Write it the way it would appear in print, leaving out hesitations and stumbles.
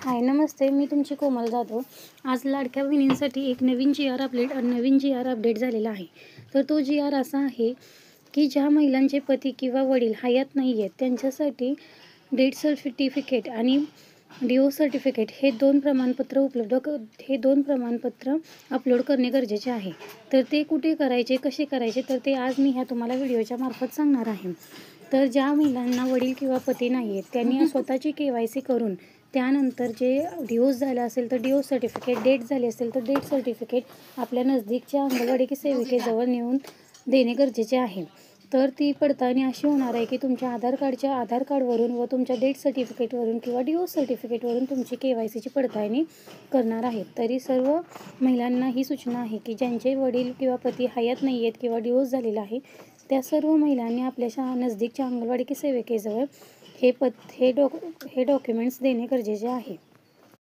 हाय नमस्ते, मी तुमची कोमल जाधव. आज लाडक्या बहिणींसाठी एक नवीन जी आर अपडेट झालेला आहे. तर तो जी आर असा आहे की ज्या महिलांचे पती किंवा वडील हयात नाही आहेत त्यांच्यासाठी डेथ सर्टिफिकेट आणि डिवोर्स सर्टिफिकेट हे दोन प्रमाणपत्र अपलोड करणे गरजेचे आहे. तर ते कुठे करायचे, कसे करायचे, तर ते आज मी तुम्हाला व्हिडिओच्या मार्फत सांगणार आहे. तर ज्या महिलांना वडील किंवा पती नाही आहेत त्यांनी स्वतःची KYC करून त्यानंतर जे डिवोर्स झाला असेल तर डिवोर्स सर्टिफिकेट, डेट झाली असेल तर डेट सर्टिफिकेट आपल्या नजदीकच्या अंगणवाडी सेविकेजवळ नेऊन देणे गरजेचे आहे. तर ती पडताळणी अशी होणार आहे की तुमच्या आधार कार्डवरून व तुमच्या डेट सर्टिफिकेटवरून किंवा डिवोर्स सर्टिफिकेटवरून तुमची KYCची पडताळणी करणार आहेत. तरी सर्व महिलांना ही सूचना आहे की ज्यांचे वडील किंवा पती हयात नाही आहेत किंवा डिवोर्स झालेला आहे त्या सर्व महिलांनी आपल्या नजदीकच्या अंगणवाडी सेविकेजवळ हे डॉक्युमेंट्स देणे गरजेचे आहे.